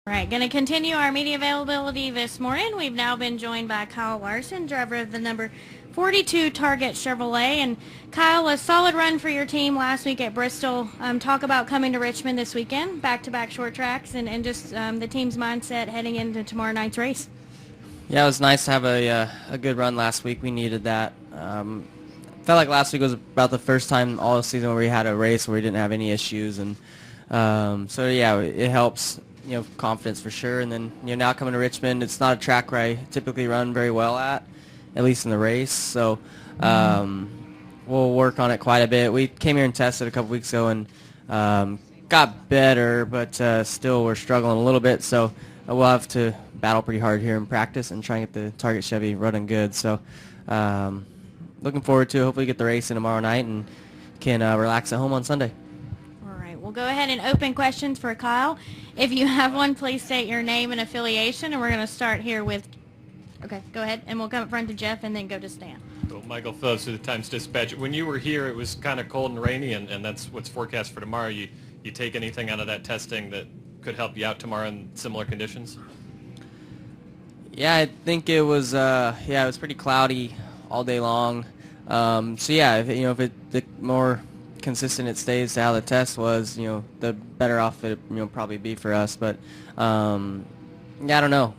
All right, going to continue our media availability this morning. We've now been joined by Kyle Larson, driver of the number 42 Target Chevrolet. And Kyle, a solid run for your team last week at Bristol. Talk about coming to Richmond this weekend, back-to-back short tracks, and just the team's mindset heading into tomorrow night's race. Yeah, it was nice to have a good run last week. We needed that. Felt like last week was about the first time all season where we had a race where we didn't have any issues, and so yeah, it helps. Confidence for sure. And then, now coming to Richmond, it's not a track where I typically run very well at least in the race. So we'll work on it quite a bit. We came here and tested a couple weeks ago and got better, but still we're struggling a little bit. So we'll have to battle pretty hard here in practice and try and get the Target Chevy running good. So looking forward to hopefully get the race in tomorrow night and can relax at home on Sunday. We'll go ahead and open questions for Kyle. If you have one, please state your name and affiliation, and we're going to start here with, okay, go ahead, and we'll come up front to Jeff and then go to Stan. Well, Michael Phillips with the Times-Dispatch. When you were here, it was kind of cold and rainy, and that's what's forecast for tomorrow. You take anything out of that testing that could help you out tomorrow in similar conditions? Yeah, I think it was it was pretty cloudy all day long. So yeah, the more consistent it stays to how the test was, the better off it probably be for us. But yeah, I don't know.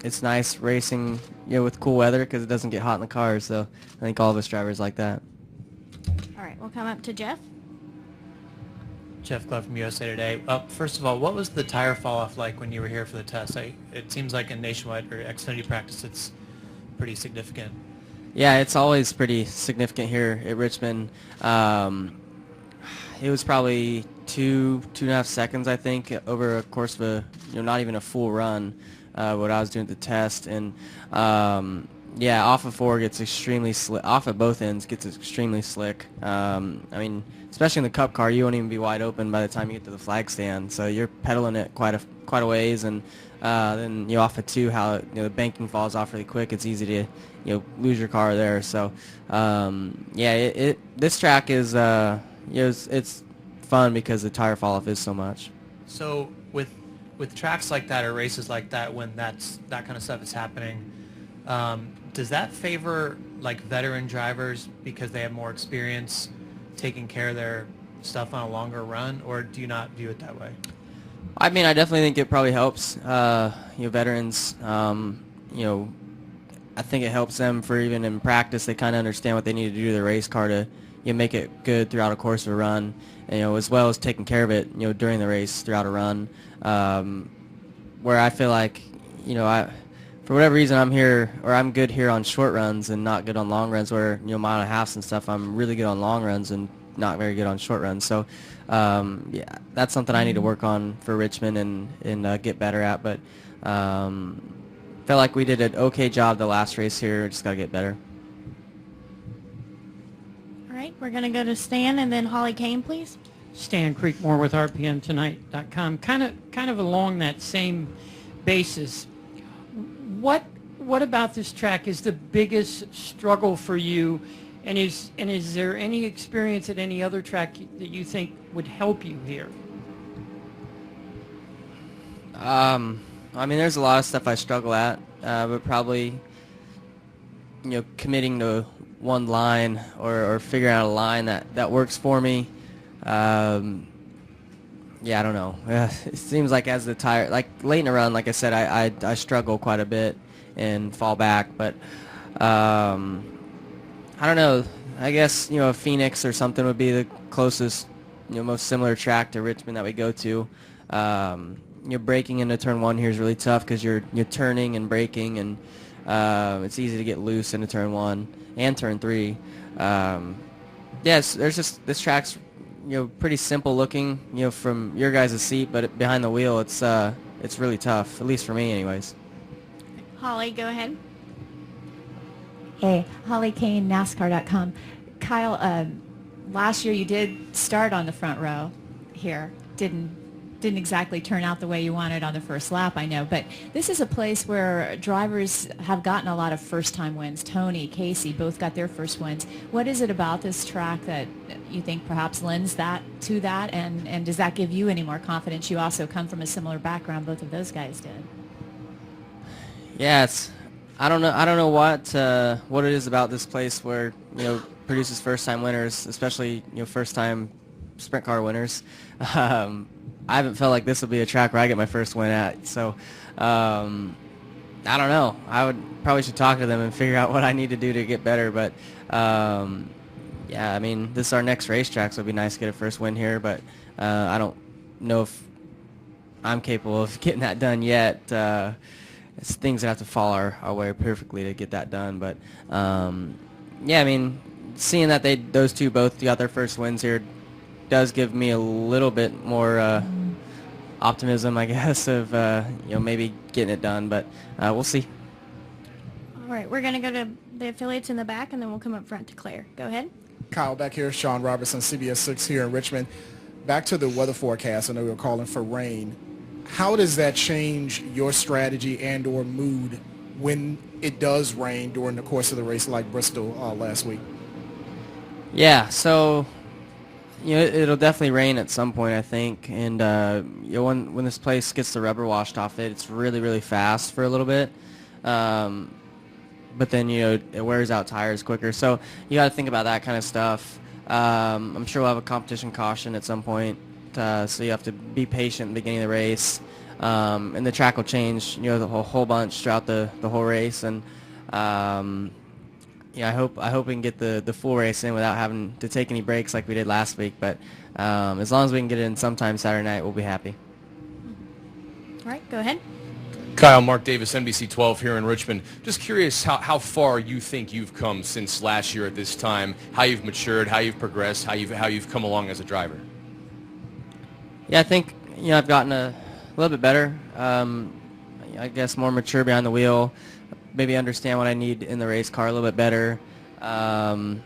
It's nice racing with cool weather because it doesn't get hot in the cars. So I think all of us drivers like that. All right, we'll come up to Jeff. Jeff Glove from USA Today. First of all, what was the tire fall off like when you were here for the test? It seems like in nationwide or Xfinity practice, it's pretty significant. Yeah, it's always pretty significant here at Richmond. It was probably two and a half seconds, I think, over a course of a not even a full run. What I was doing at the test, and yeah, off of four gets extremely slick. Off at both ends gets extremely slick. I mean, especially in the Cup car, you won't even be wide open by the time you get to the flag stand. So you're pedaling it quite a ways, and then off of two, how the banking falls off really quick. It's easy to lose your car there. So yeah, this track is it's fun because the tire fall off is so much. So with tracks like that or races like that, when that kind of stuff is happening, does that favor like veteran drivers because they have more experience taking care of their stuff on a longer run, or do you not view it that way? I mean, I definitely think it probably helps veterans. I think it helps them for even in practice. They kind of understand what they need to do to the race car to make it good throughout a course of a run, and, as well as taking care of it during the race throughout a run. Where I feel like for whatever reason I'm good here on short runs and not good on long runs. Where mile and a half and stuff, I'm really good on long runs and not very good on short runs. So yeah, that's something I need to work on for Richmond and get better at. But felt like we did an okay job the last race here. Just got to get better. All right, we're going to go to Stan and then Holly Kane, please. Stan Creekmore with RPMTonight.com. Kind of along that same basis. What about this track is the biggest struggle for you, and is there any experience at any other track that you think would help you here? I mean, there's a lot of stuff I struggle at, but probably committing to one line or figuring out a line that works for me. Yeah, I don't know. It seems like as the tire, like late in the run, like I said, I struggle quite a bit and fall back. But I don't know. I guess Phoenix or something would be the closest, most similar track to Richmond that we go to. Braking into turn one here is really tough because you're turning and braking, and it's easy to get loose into turn one and turn three. Yes, there's just this track's pretty simple looking, from your guys' seat, but behind the wheel, it's really tough, at least for me, anyways. Holly, go ahead. Hey, Holly Kane, NASCAR.com. Kyle, last year you did start on the front row here. Didn't didn't exactly turn out the way you wanted on the first lap, I know. But this is a place where drivers have gotten a lot of first-time wins. Tony, Casey, both got their first wins. What is it about this track that you think perhaps lends that to that? And does that give you any more confidence? You also come from a similar background. Both of those guys did. Yeah, I don't know what it is about this place where produces first-time winners, especially first-time sprint car winners. I haven't felt like this will be a track where I get my first win at. So I don't know. I probably should talk to them and figure out what I need to do to get better. But yeah, I mean, this is our next racetrack, so it'd be nice to get a first win here. But I don't know if I'm capable of getting that done yet. It's things that have to fall our way perfectly to get that done. But yeah, I mean, seeing that those two both got their first wins here does give me a little bit more optimism, I guess, of maybe getting it done. But we'll see. All right, we're going to go to the affiliates in the back, and then we'll come up front to Claire. Go ahead. Kyle back here, Sean Robertson, CBS 6 here in Richmond. Back to the weather forecast. I know we were calling for rain. How does that change your strategy and or mood when it does rain during the course of the race like Bristol last week? Yeah, so it'll definitely rain at some point, I think. And when this place gets the rubber washed off it's really, really fast for a little bit. But then it wears out tires quicker. So you got to think about that kind of stuff. I'm sure we'll have a competition caution at some point. So you have to be patient at the beginning of the race. And the track will change, the whole bunch throughout the whole race. And I hope we can get the full race in without having to take any breaks like we did last week. But as long as we can get it in sometime Saturday night, we'll be happy. All right, go ahead. Kyle, Mark Davis, NBC 12 here in Richmond. Just curious how far you think you've come since last year at this time, how you've matured, how you've progressed, how you've come along as a driver. Yeah, I think I've gotten a little bit better. I guess more mature behind the wheel. Maybe understand what I need in the race car a little bit better. I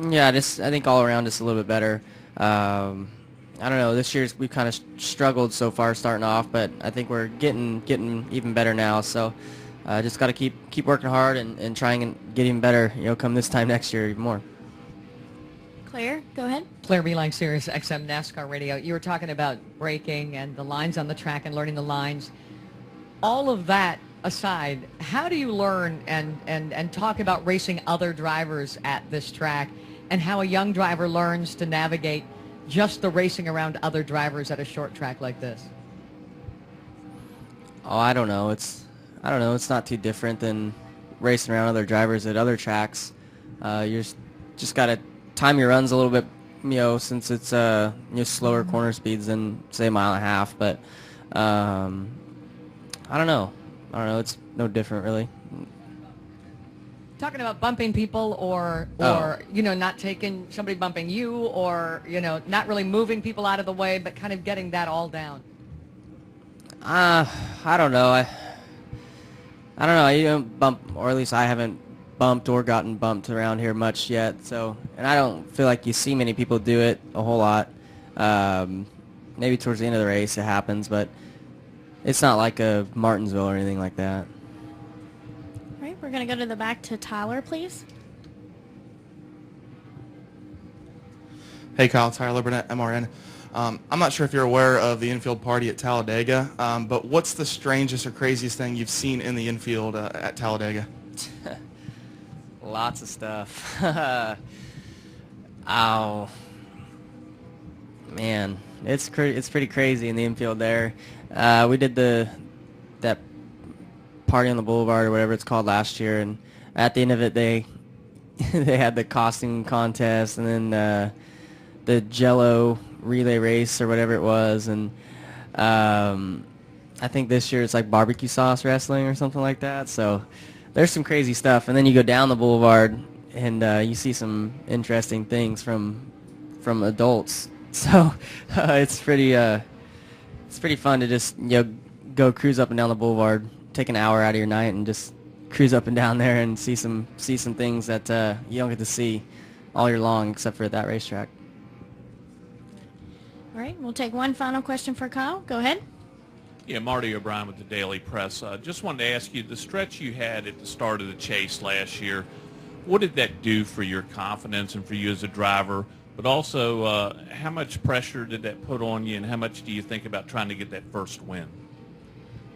think all around just a little bit better. I don't know. This year's we've kind of struggled so far starting off, but I think we're getting even better now. So just got to keep working hard and trying and get even better. Come this time next year even more. Claire, go ahead. Claire Beeline, Sirius XM NASCAR Radio. You were talking about braking and the lines on the track and learning the lines. All of that aside, how do you learn and talk about racing other drivers at this track and how a young driver learns to navigate just the racing around other drivers at a short track like this? Oh, I don't know. It's not too different than racing around other drivers at other tracks. You just got to time your runs a little bit, since it's slower corner speeds than say a mile and a half. But I don't know. It's no different really. Talking about bumping people or not taking somebody bumping you or not really moving people out of the way, but kind of getting that all down. I don't know. I don't know. You don't bump, or at least I haven't bumped or gotten bumped around here much yet. So, and I don't feel like you see many people do it a whole lot. Maybe towards the end of the race it happens, but it's not like a Martinsville or anything like that. All right, we're going to go to the back to Tyler, please. Hey, Kyle, Tyler Burnett, MRN. I'm not sure if you're aware of the infield party at Talladega, but what's the strangest or craziest thing you've seen in the infield at Talladega? Lots of stuff. Oh, man, it's pretty crazy in the infield there. We did that party on the boulevard or whatever it's called last year, and at the end of it they had the costume contest and then the Jello relay race or whatever it was, and I think this year it's like barbecue sauce wrestling or something like that. So there's some crazy stuff, and then you go down the boulevard and you see some interesting things from adults. So it's pretty fun to just go cruise up and down the boulevard, take an hour out of your night and just cruise up and down there and see some things that you don't get to see all year long except for at that racetrack. All right, we'll take one final question for Kyle. Go ahead. Yeah, Marty O'Brien with the Daily Press. Just wanted to ask you, the stretch you had at the start of the chase last year, what did that do for your confidence and for you as a driver? But also, how much pressure did that put on you, and how much do you think about trying to get that first win?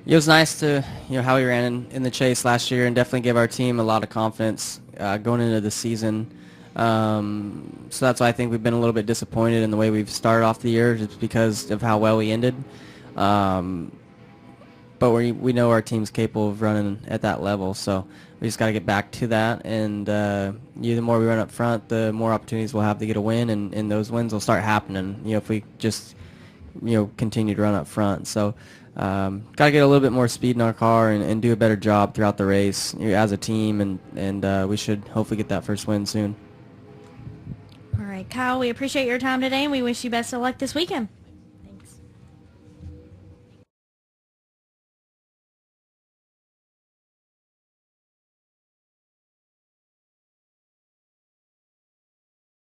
It was nice to, how we ran in the chase last year, and definitely give our team a lot of confidence going into the season. So that's why I think we've been a little bit disappointed in the way we've started off the year, just because of how well we ended. But we know our team's capable of running at that level, so we just got to get back to that. And the more we run up front, the more opportunities we'll have to get a win, and those wins will start happening. If we just continue to run up front. So got to get a little bit more speed in our car and do a better job throughout the race as a team, and we should hopefully get that first win soon. All right, Kyle, we appreciate your time today, and we wish you best of luck this weekend.